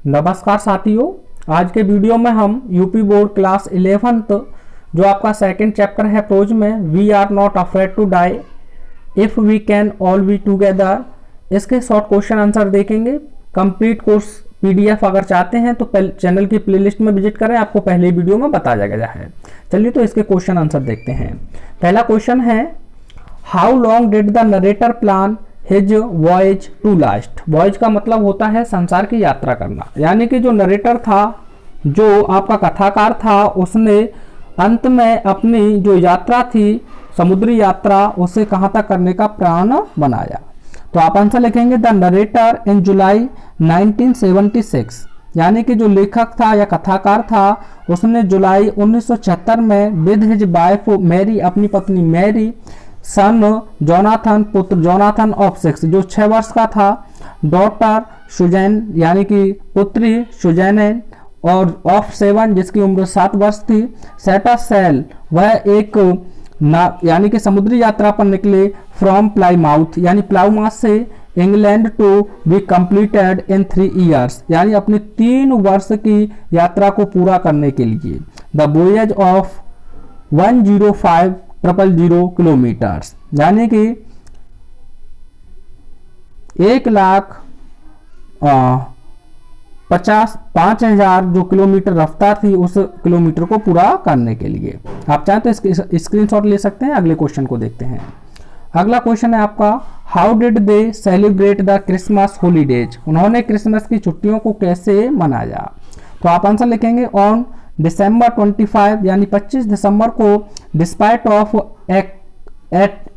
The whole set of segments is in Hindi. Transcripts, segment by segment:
नमस्कार साथियों, आज के वीडियो में हम यूपी बोर्ड क्लास 11th जो आपका सेकंड चैप्टर है प्रोज में we are not afraid to die if we can all be together, इसके शॉर्ट क्वेश्चन आंसर देखेंगे। कंप्लीट कोर्स पीडीएफ अगर चाहते हैं तो चैनल की प्लेलिस्ट में विजिट करें, आपको पहले वीडियो में बताया गया है। चलिए तो इसके क्वेश्चन आंसर देखते हैं। पहला क्वेश्चन है, how long did the narrator plan his voyage to last. Voyage का मतलब होता है संसार की यात्रा करना, यानी कि जो नरेटर था, जो आपका कथाकार था, उसने अंत में अपनी जो यात्रा थी, समुद्री यात्रा, उसे कहाँ तक करने का प्लान बनाया। तो आप आंसर लिखेंगे द नरेटर इन जुलाई 1976, यानी कि जो लेखक था या कथाकार था, उसने जुलाई 1976 में विद हिज वाइफ मैरी, अपनी पत्नी मैरी, सन जोनाथन, पुत्र जोनाथन ऑफ 6 जो 6 वर्ष का था, डॉटर सुजैन यानी कि पुत्री सुजैन, और ऑफ 7 जिसकी उम्र 7 वर्ष थी, सेट अ सेल, वह एक यानी कि समुद्री यात्रा पर निकले, फ्रॉम प्लाईमाउथ यानी प्लाऊमाउथ से, England to be completed in 3 years, यानी अपने 3 वर्ष की यात्रा को पूरा करने के लिए। द वोयज ऑफ 105,000 किलोमीटर्स, यानी कि 1,50,000 जो किलोमीटर रफ्तार थी, उस किलोमीटर को पूरा करने के लिए। आप चाहें तो इसके स्क्रीनशॉट ले सकते हैं। अगले क्वेश्चन को देखते हैं। अगला क्वेश्चन है आपका, how did they celebrate the Christmas holidays. उन्होंने क्रिसमस की छुट्टियों को कैसे मनाया। तो आप आंसर लिखेंगे ऑन दिसंबर 25 यानी 25 दिसंबर को, डिस्पाइट ऑफ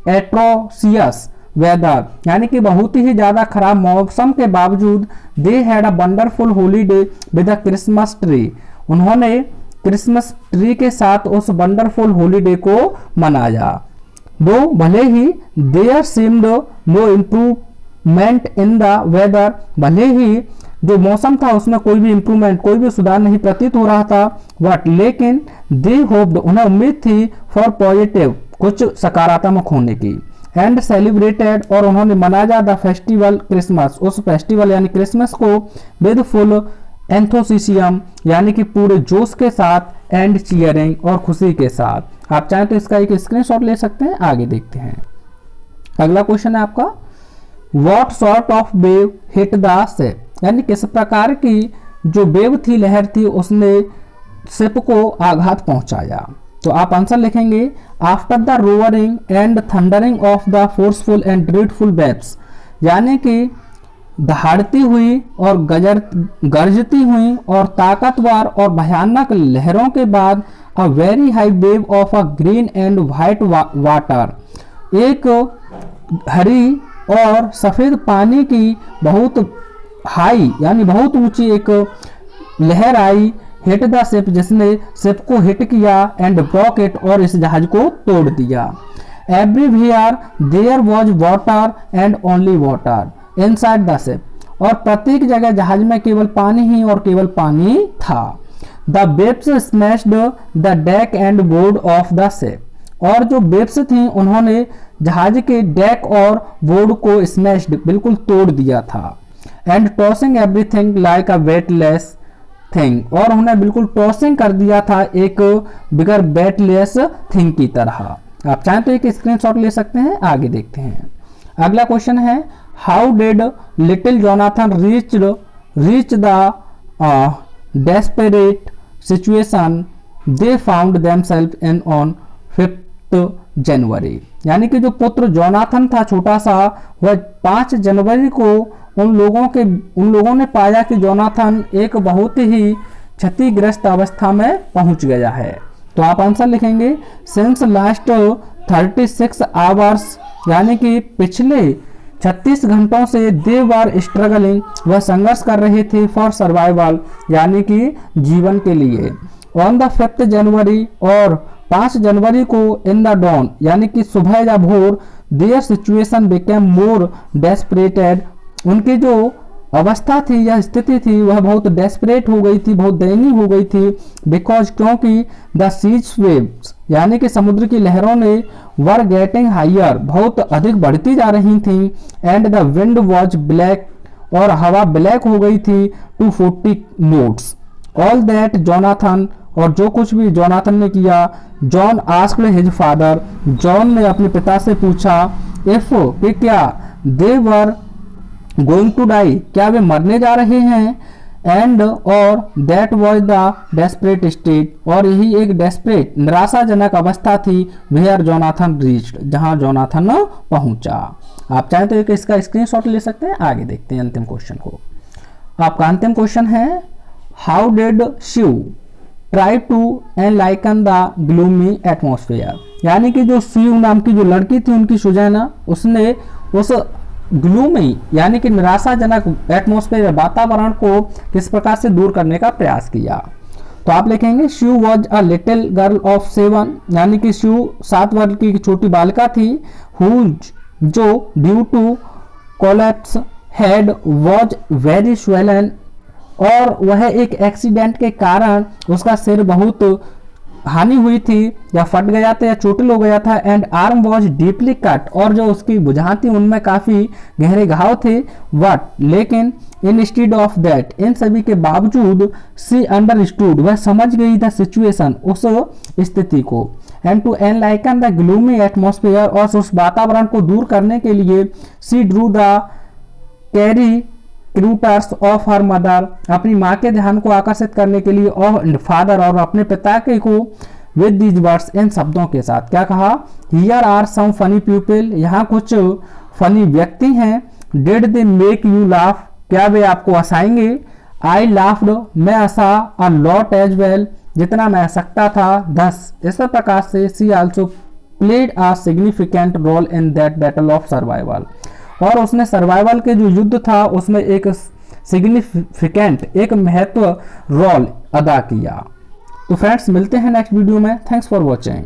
एट्रोसियस वेदर, यानी कि बहुत ही ज्यादा खराब मौसम के बावजूद, they had a wonderful holiday with a Christmas tree. उन्होंने क्रिसमस ट्री के साथ उस वंडरफुल हॉलीडे को मनाया। दो भले ही there seemed no improvement in the weather, भले ही जो मौसम था उसमें कोई भी इंप्रूवमेंट, कोई भी सुधार नहीं प्रतीत हो रहा था, बट लेकिन दे होप्ड, उन्हें उम्मीद थी, फॉर पॉजिटिव, कुछ सकारात्मक होने की, एंड सेलिब्रेटेड, और उन्होंने मनाया द फेस्टिवल क्रिसमस, उस फेस्टिवल यानी क्रिसमस को, विद फुल एंथोसियम यानी कि पूरे जोश के साथ, एंड चीयरिंग और खुशी के साथ। आप चाहें तो इसका एक स्क्रीनशॉट ले सकते हैं। आगे देखते हैं। अगला क्वेश्चन है आपका, what sort of wave hit the ship, यानी किस प्रकार की जो वेव थी, लहर थी, उसने शिप को आघात पहुंचाया। तो आप आंसर लिखेंगे after the roaring and thundering of the forceful and dreadful waves, यानी कि दहाड़ती हुई और गरजती हुई और ताकतवर और भयानक लहरों के बाद, a very high wave of a green and white water, एक हरी और सफेद पानी की बहुत हाई यानी बहुत ऊंची एक लहर आई, हिट द शिप, जिसने शिप को हिट किया, एंड ब्रोक इट, और इस जहाज को तोड़ दिया। Everywhere there was water and only water inside the ship, और प्रत्येक जगह जहाज में केवल पानी ही और केवल पानी था। The waves smashed the deck and board of the ship, और जो वेव्स थी उन्होंने जहाज के डेक और बोर्ड को स्मैश्ड बिल्कुल तोड़ दिया था। And tossing everything like a weightless thing, और उन्हें बिल्कुल टॉसिंग कर दिया था एक बिगर वेटलेस थिंग की तरह। आप चाहें तो एक स्क्रीनशॉट ले सकते हैं। आगे देखते हैं। अगला क्वेश्चन है, how did little Jonathan reach the desperate situation they found themselves in on 5 January, यानी कि जो पुत्र जोनाथन था छोटा सा, वह 5 जनवरी को उन लोगों ने पाया कि जोनाथन एक बहुत ही क्षतिग्रस्त अवस्था में पहुंच गया है। तो आप आंसर लिखेंगे सिंस लास्ट 36 आवर्स, यानी कि पिछले 36 घंटों से दे वर स्ट्रगलिंग, वह संघर्ष कर रहे थे, फॉर सर्वाइवल यानी कि जीवन के लिए। ऑन द 5 जनवरी, और 5 जनवरी को, इन द डॉन यानी कि सुबह या भोर, देयर सिचुएशन बिकेम मोर डेस्परेटेड, उनकी जो अवस्था थी या स्थिति थी वह बहुत डेस्परेट हो गई थी, बहुत दयनीय हो गई थी, बिकॉज क्योंकि द सीज वेव्स यानी कि समुद्र की लहरों ने, वर गेटिंग हायर बहुत अधिक बढ़ती जा रही थी, and the wind was black, और हवा ब्लैक हो गई थी 240 नोट्स। ऑल दैट जोनाथन, और जो कुछ भी जोनाथन ने किया, John asked his father, John ने अपने पिता से पूछा, इफ कि क्या दे वर गोइंग टू डाई, क्या वे मरने जा रहे हैं, एंड और that was the desperate state, और यही एक डेस्परेट निराशाजनक अवस्था थी वेयर जोनाथन रीच्ड, जहां जोनाथन पहुंचा। आप चाहें तो एक इसका स्क्रीनशॉट ले सकते हैं। आगे देखते हैं अंतिम क्वेश्चन को। आपका अंतिम क्वेश्चन है, how did she try to enliven the gloomy atmosphere, यानी कि जो शिव नाम की जो लड़की थी उनकी सुजैना, उसने उस ग्लूमी यानी कि निराशाजनक एटमॉस्फेयर वातावरण को किस प्रकार से दूर करने का प्रयास किया। तो आप लिखेंगे, Shiv was a little girl of 7, यानी कि शिव 7 वर्ष की छोटी बालिका थी, हुज जो due to collapse head was very swollen, और वह एक एक्सीडेंट के कारण उसका सिर बहुत हानि हुई थी या फट गया था या चोटिल हो गया था, and arm was deeply cut, और जो उसकी भुजा थी उनमें काफी गहरे घाव थे, वट लेकिन इन स्टीड ऑफ दैट, इन सभी के बावजूद, सी अंडरस्टूड, वह समझ गई द सिचुएशन, उस स्थिति को, and to enliven the gloomy atmosphere, और उस वातावरण को दूर करने के लिए, she drew the caricatures of her mother, अपनी माँ के ध्यान को आकर्षित करने के लिए, और फादर, और अपने पिता के को, विद दीज वर्ड्स, इन शब्दों के साथ। क्या कहा, here are some funny people, यहाँ कुछ फनी व्यक्ति हैं, did they make you laugh, क्या वे आपको हंसाएंगे, आई लाफ्ड, मैं हंसा, अ लॉट एज वेल, जितना मैं हंसता था, थस, इस प्रकार से, she also played a significant role in that battle of survival, और उसने सर्वाइवल के जो युद्ध था उसमें एक सिग्निफिकेंट, एक महत्व रोल अदा किया। तो फ्रेंड्स, मिलते हैं नेक्स्ट वीडियो में। Thanks for watching.